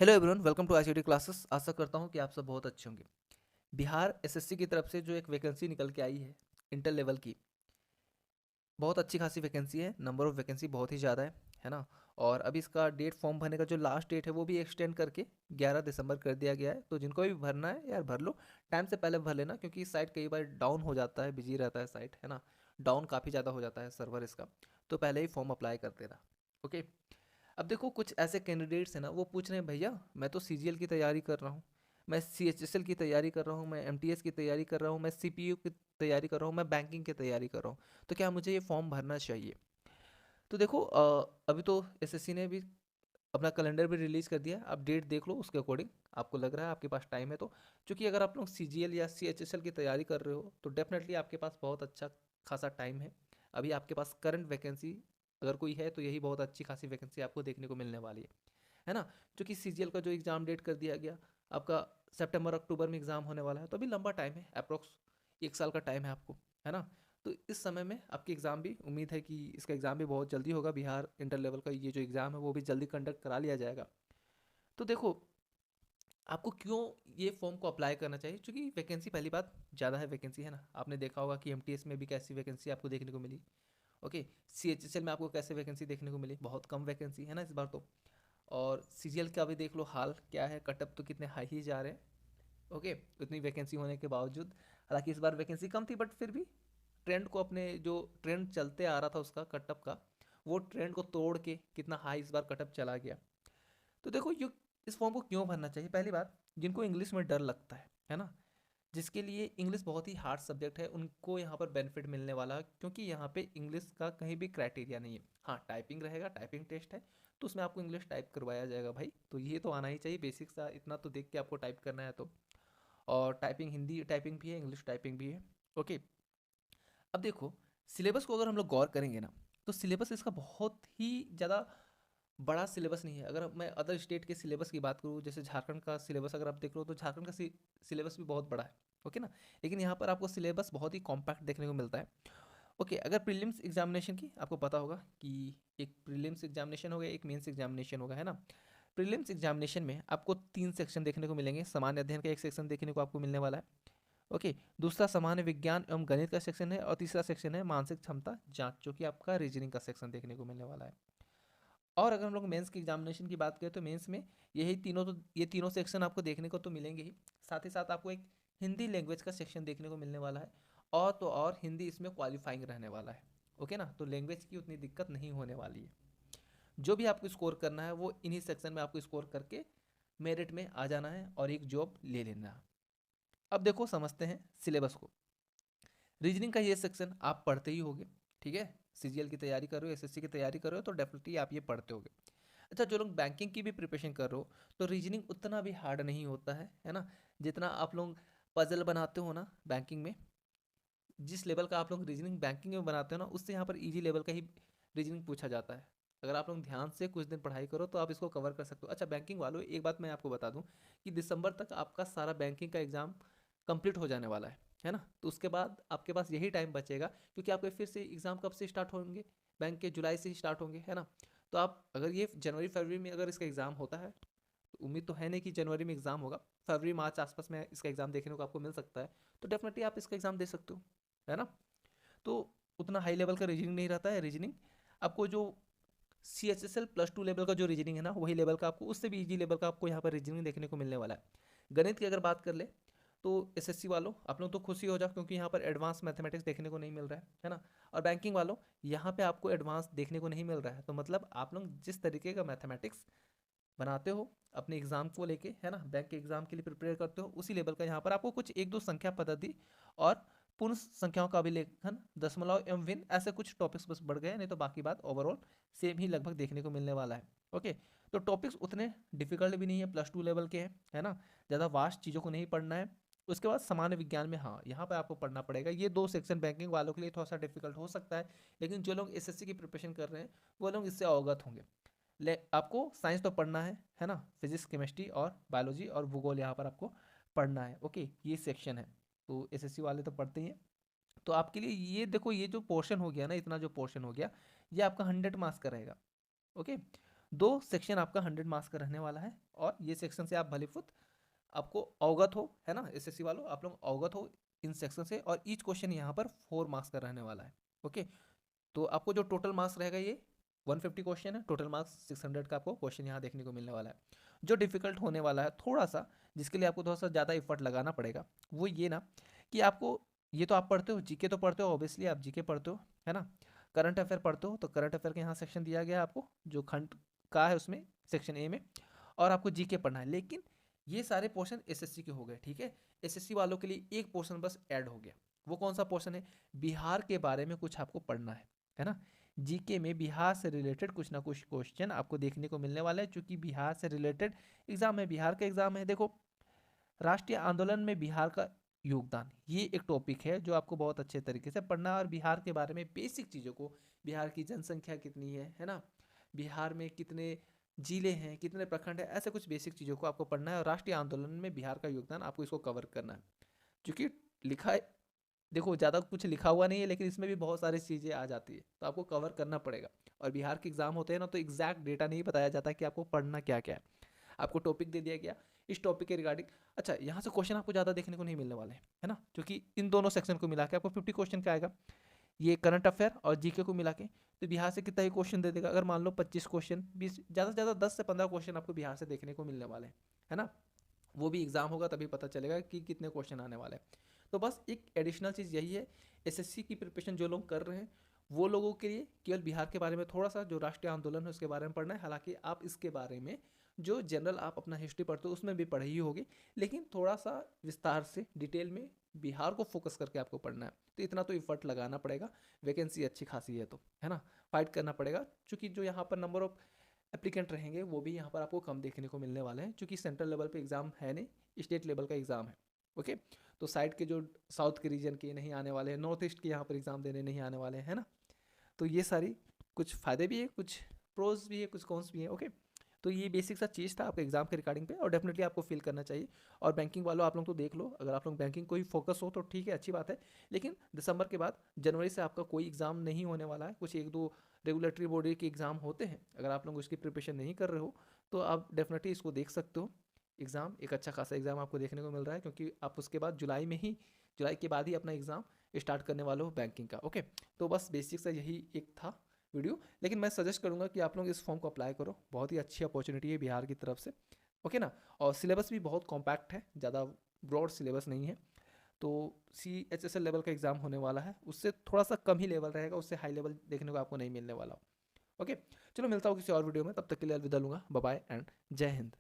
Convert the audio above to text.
Hello everyone, welcome to ICT classes. आशा करता हूँ कि आप सब बहुत अच्छे होंगे। बिहार एसएससी की तरफ से जो एक वैकेंसी निकल के आई है इंटर लेवल की, बहुत अच्छी खासी वैकेंसी है। नंबर ऑफ वैकेंसी बहुत ही ज़्यादा है ना। और अभी इसका डेट फॉर्म भरने का जो लास्ट डेट है वो भी एक्सटेंड करके 11 दिसंबर कर दिया गया है। तो जिनको भी भरना है यार भर लो, टाइम से पहले भर लेना, क्योंकि साइट कई बार डाउन हो जाता है, बिजी रहता है साइट, है ना। डाउन काफ़ी ज़्यादा हो जाता है सर्वर इसका, तो पहले ही फॉर्म अप्लाई कर देना। ओके। अब देखो, कुछ ऐसे कैंडिडेट्स हैं ना, वो पूछ रहे हैं भैया मैं तो सीजीएल की तैयारी कर रहा हूँ, मैं सीएचएसएल की तैयारी कर रहा हूँ, मैं एमटीएस की तैयारी कर रहा हूँ, मैं सीपीयू की तैयारी कर रहा हूँ, मैं बैंकिंग की तैयारी कर रहा हूँ, तो क्या मुझे ये फॉर्म भरना चाहिए? तो देखो, अभी तो एसएससी ने भी अपना कैलेंडर भी रिलीज कर दिया है। आप डेट देख लो, उसके अकॉर्डिंग आपको लग रहा है आपके पास टाइम है तो। क्योंकि अगर आप लोग सीजीएल या सीएचएसएल की तैयारी कर रहे हो तो डेफिनेटली आपके पास बहुत अच्छा खासा टाइम है। अभी आपके पास करंट वैकेंसी अगर कोई है तो यही बहुत अच्छी खासी वैकेंसी आपको देखने को मिलने वाली है ना। क्योंकि सीजीएल का जो एग्ज़ाम डेट कर दिया गया आपका, सितंबर अक्टूबर में एग्ज़ाम होने वाला है, तो अभी लंबा टाइम है, अप्रोक्स 1 साल का टाइम है आपको, है ना। तो इस समय में आपकी एग्ज़ाम भी, उम्मीद है कि इसका एग्ज़ाम भी बहुत जल्दी होगा। बिहार इंटर लेवल का ये जो एग्ज़ाम है वो भी जल्दी कंडक्ट करा लिया जाएगा। तो देखो, आपको क्यों ये फॉर्म को अप्लाई करना चाहिए? क्योंकि वैकेंसी, पहली बात, ज़्यादा है वैकेंसी, है ना। आपने देखा होगा कि एमटीएस में भी कैसी वैकेंसी आपको देखने को मिली। ओके। सीएचएसएल में आपको कैसे वैकेंसी देखने को मिली? बहुत कम वैकेंसी है ना इस बार तो। और सीजीएल का भी देख लो हाल क्या है, कटअप तो कितने हाई ही जा रहे हैं। ओके। उतनी वैकेंसी होने के बावजूद, हालांकि इस बार वैकेंसी कम थी, बट फिर भी ट्रेंड को, अपने जो ट्रेंड चलते आ रहा था उसका कटअप का, वो ट्रेंड को तोड़ के कितना हाई इस बार कटअप चला गया। तो देखो, ये इस फॉर्म को क्यों भरना चाहिए? पहली बात, जिनको इंग्लिश में डर लगता है ना, जिसके लिए इंग्लिश बहुत ही हार्ड सब्जेक्ट है, उनको यहाँ पर बेनिफिट मिलने वाला है। क्योंकि यहाँ पे इंग्लिश का कहीं भी क्राइटेरिया नहीं है। हाँ, टाइपिंग रहेगा, टाइपिंग टेस्ट है, तो उसमें आपको इंग्लिश टाइप करवाया जाएगा भाई, तो ये तो आना ही चाहिए बेसिक सा, इतना तो देख के आपको टाइप करना है तो। और टाइपिंग, हिंदी टाइपिंग भी है, इंग्लिश टाइपिंग भी है। ओके। अब देखो, सिलेबस को अगर हम लोग गौर करेंगे ना, तो सिलेबस इसका बहुत ही ज़्यादा बड़ा सिलेबस नहीं है। अगर मैं अदर स्टेट के सिलेबस की बात करूँ, जैसे झारखंड का सिलेबस अगर आप देख लो, तो झारखंड का सिलेबस भी बहुत बड़ा है। ओके ना। लेकिन यहाँ पर आपको सिलेबस बहुत ही कॉम्पैक्ट देखने को मिलता है। ओके। अगर प्रीलिम्स एग्जामिनेशन की आपको पता होगा कि एक प्रीलिम्स एग्जामिनेशन होगा, एक मेंस एग्जामिनेशन होगा, है ना। प्रीलिम्स एग्जामिनेशन में आपको 3 सेक्शन देखने को मिलेंगे। सामान्य अध्ययन का एक सेक्शन देखने को आपको मिलने वाला है। ओके। दूसरा सामान्य विज्ञान एवं गणित का सेक्शन है, और तीसरा सेक्शन है मानसिक क्षमता जांच, जो कि आपका रीजनिंग का सेक्शन देखने को मिलने वाला है। और अगर हम लोग मेंस की एग्जामिनेशन की बात करें तो मेंस में ये तीनों सेक्शन आपको देखने को तो मिलेंगे ही। साथ ही साथ आपको एक हिंदी लैंग्वेज का सेक्शन देखने को मिलने वाला है। और तो और हिंदी इसमें क्वालिफाइंग रहने वाला है। ओके ना, तो लैंग्वेज की उतनी दिक्कत नहीं होने वाली है। जो भी आपको स्कोर करना है वो इन्हीं सेक्शन में आपको स्कोर करके मेरिट में आ जाना है और एक जॉब ले लेना है। अब देखो, समझते हैं सिलेबस को। रीजनिंग का ये सेक्शन आप पढ़ते ही होगे, ठीक है। सीजीएल की तैयारी कर रहे हो, एसएससी की तैयारी कर रहे हो, तो डेफिनेटली आप ये पढ़ते होगे। अच्छा, जो लोग बैंकिंग की भी प्रिपरेशन कर रहे हो, तो रीजनिंग उतना भी हार्ड नहीं होता है ना। जितना आप लोग पजल बनाते हो ना बैंकिंग में, जिस लेवल का आप लोग रीजनिंग बैंकिंग में बनाते हो ना, उससे यहाँ पर इजी लेवल का ही रीजनिंग पूछा जाता है। अगर आप लोग ध्यान से कुछ दिन पढ़ाई करो तो आप इसको कवर कर सकते हो। अच्छा, बैंकिंग वालों, एक बात मैं आपको बता दूं कि दिसंबर तक आपका सारा बैंकिंग का एग्ज़ाम कंप्लीट हो जाने वाला है ना। तो उसके बाद आपके पास यही टाइम बचेगा, क्योंकि आपके फिर से एग्ज़ाम कब से स्टार्ट होंगे? बैंक के जुलाई से ही स्टार्ट होंगे, है ना। तो आप, अगर ये जनवरी फरवरी में अगर इसका एग्ज़ाम होता है, तो उम्मीद तो है नहीं कि जनवरी में एग्ज़ाम होगा, फरवरी मार्च आसपास में इसका एग्ज़ाम देखने को आपको मिल सकता है, तो डेफिनेटली आप इसका एग्ज़ाम दे सकते हो, है ना। तो उतना हाई लेवल का रीजनिंग नहीं रहता है। रीजनिंग आपको जो C H S L +2 level का जो रीजनिंग है ना, वही लेवल का आपको, उससे भी ईजी लेवल का आपको यहाँ पर रीजनिंग देखने को मिलने वाला है। गणित की अगर बात कर ले, तो एसएससी वालों आप लोग तो खुशी हो जाओ, क्योंकि यहाँ पर एडवांस मैथमेटिक्स देखने को नहीं मिल रहा है ना। और बैंकिंग वालों, यहाँ पे आपको एडवांस देखने को नहीं मिल रहा है, तो मतलब आप लोग जिस तरीके का मैथमेटिक्स बनाते हो अपने एग्जाम को लेके, है ना, बैंक के एग्जाम के लिए प्रिपेयर करते हो, उसी लेवल का यहाँ पर आपको कुछ एक दो संख्या पद्धति और पूर्ण संख्याओं का अभिलेखन, दशमलव एवं भिन्न, ऐसे कुछ टॉपिक्स बस बढ़ गए, नहीं तो बाकी बात ओवरऑल सेम ही लगभग देखने को मिलने वाला है। ओके। तो टॉपिक्स उतने डिफिकल्ट भी नहीं है, +2 लेवल के हैं, है ना। ज़्यादा वास्ट चीज़ों को नहीं पढ़ना है। उसके बाद सामान्य विज्ञान में, हाँ, यहाँ पर आपको पढ़ना पड़ेगा। ये 2 सेक्शन बैंकिंग वालों के लिए थोड़ा सा डिफिकल्ट हो सकता है, लेकिन जो लोग एसएससी की प्रिपरेशन कर रहे हैं वो लोग इससे अवगत होंगे। ले आपको साइंस तो पढ़ना है ना। फिजिक्स, केमिस्ट्री और बायोलॉजी और भूगोल यहाँ पर आपको पढ़ना है। ओके, ये सेक्शन है, तो एसएससी वाले तो पढ़ते ही हैं। तो आपके लिए ये देखो, ये जो पोर्शन हो गया ना, इतना जो पोर्शन हो गया, ये आपका 100 मार्क्स का रहेगा। ओके। 2 सेक्शन आपका 100 मार्क्स का रहने वाला है। और ये सेक्शन से आप भलीफुत आपको अवगत हो, है ना, एसएससी वालों आप लोग अवगत हो इन सेक्शन से। और ईच क्वेश्चन यहाँ पर 4 मार्क्स का रहने वाला है। ओके, तो आपको जो टोटल मार्क्स रहेगा ये 150 क्वेश्चन है, टोटल मार्क्स 600 का आपको क्वेश्चन यहाँ देखने को मिलने वाला है। जो डिफिकल्ट होने वाला है थोड़ा सा, जिसके लिए आपको थोड़ा सा ज़्यादा एफर्ट लगाना पड़ेगा, वो ये ना कि आपको, ये तो आप पढ़ते हो जीके तो पढ़ते हो, ऑब्वियसली आप जीके पढ़ते हो, है ना, करंट अफेयर पढ़ते हो, तो करंट अफेयर का यहाँ सेक्शन दिया गया है आपको जो खंड का है उसमें सेक्शन ए में, और आपको जीके पढ़ना है। लेकिन ये सारे पोर्शन एसएससी के हो गए, ठीक है। एसएससी वालों के लिए एक पोर्शन बस ऐड हो गया। वो कौन सा पोर्शन है? बिहार के बारे में कुछ आपको पढ़ना है ना। जीके में बिहार से रिलेटेड कुछ ना कुछ क्वेश्चन आपको देखने को मिलने वाला है, क्योंकि बिहार से रिलेटेड एग्जाम है, बिहार का एग्जाम है। देखो, राष्ट्रीय आंदोलन में बिहार का योगदान, ये एक टॉपिक है जो आपको बहुत अच्छे तरीके से पढ़ना है। और बिहार के बारे में बेसिक चीज़ों को, बिहार की जनसंख्या कितनी है ना, बिहार में कितने जिले हैं, कितने प्रखंड है, ऐसे कुछ बेसिक चीज़ों को आपको पढ़ना है। और राष्ट्रीय आंदोलन में बिहार का योगदान आपको इसको कवर करना है, क्योंकि लिखा है, देखो ज़्यादा कुछ लिखा हुआ नहीं है, लेकिन इसमें भी बहुत सारी चीज़ें आ जाती है, तो आपको कवर करना पड़ेगा। और बिहार के एग्जाम होते हैं ना, तो एग्जैक्ट डेटा नहीं बताया जाता कि आपको पढ़ना क्या क्या है। आपको टॉपिक दे दिया गया, इस टॉपिक के रिगार्डिंग, अच्छा यहाँ से क्वेश्चन आपको ज़्यादा देखने को नहीं मिलने वाले हैं, है ना, क्योंकि इन दोनों सेक्शन को मिला के आपको 50 क्वेश्चन का आएगा। ये करंट अफेयर और जीके को मिला के, तो बिहार से कितना ही क्वेश्चन दे देगा। अगर मान लो 25 क्वेश्चन, 20, ज़्यादा से ज़्यादा 10 से 15 क्वेश्चन आपको बिहार से देखने को मिलने वाले हैं, है ना। वो भी एग्जाम होगा तभी पता चलेगा कि कितने क्वेश्चन आने वाले हैं। तो बस एक एडिशनल चीज़ यही है, एसएससी की प्रिपरेशन जो लोग कर रहे हैं वो लोगों के लिए केवल बिहार के बारे में थोड़ा सा जो राष्ट्रीय आंदोलन है उसके बारे में पढ़ना है। हालांकि आप इसके बारे में जो जनरल आप अपना हिस्ट्री पढ़ते हो उसमें भी पढ़ी ही होगी, लेकिन थोड़ा सा विस्तार से डिटेल में बिहार को फोकस करके आपको पढ़ना है। तो इतना तो इफर्ट लगाना पड़ेगा, वैकेंसी अच्छी खासी है तो, है ना, फाइट करना पड़ेगा। चूँकि जो यहाँ पर नंबर ऑफ एप्लीकेंट रहेंगे वो भी यहाँ पर आपको कम देखने को मिलने वाले हैं, क्योंकि सेंट्रल लेवल पे एग्ज़ाम है नहीं, स्टेट लेवल का एग्ज़ाम है। ओके, तो साइड के जो साउथ के रीजन के नहीं आने वाले हैं, नॉर्थ ईस्ट के यहाँ पर एग्ज़ाम देने नहीं आने वाले हैं ना। तो ये सारी कुछ फ़ायदे भी है, कुछ प्रोज भी है, कुछ कॉन्स भी है। ओके, तो ये बेसिक सा चीज़ था आपके एग्जाम के रिगार्डिंग पे, और डेफिनेटली आपको फील करना चाहिए। और बैंकिंग वालों आप लोग तो देख लो, अगर आप लोग बैंकिंग को ही फोकस हो तो ठीक है, अच्छी बात है। लेकिन दिसंबर के बाद जनवरी से आपका कोई एग्ज़ाम नहीं होने वाला है, कुछ एक दो रेगुलेटरी बॉडी के एग्ज़ाम होते हैं। अगर आप लोग उसकी प्रिपरेशन नहीं कर रहे हो तो आप डेफिनेटली इसको देख सकते हो। एग्ज़ाम एक अच्छा खासा एग्ज़ाम आपको देखने को मिल रहा है, क्योंकि आप उसके बाद जुलाई के बाद ही अपना एग्ज़ाम स्टार्ट करने वाले हो बैंकिंग का। ओके, तो बस बेसिक सा यही एक था वीडियो। लेकिन मैं सजेस्ट करूंगा कि आप लोग इस फॉर्म को अप्लाई करो, बहुत ही अच्छी अपॉर्चुनिटी है बिहार की तरफ से। ओके ना, और सिलेबस भी बहुत कॉम्पैक्ट है, ज़्यादा ब्रॉड सिलेबस नहीं है। तो CHSL लेवल का एग्ज़ाम होने वाला है, उससे थोड़ा सा कम ही लेवल रहेगा, उससे हाई लेवल देखने को आपको नहीं मिलने वाला। ओके, चलो मिलता हूँ किसी और वीडियो में, तब तक के लिए अलविदा लूँगा, बाय बाय एंड जय हिंद।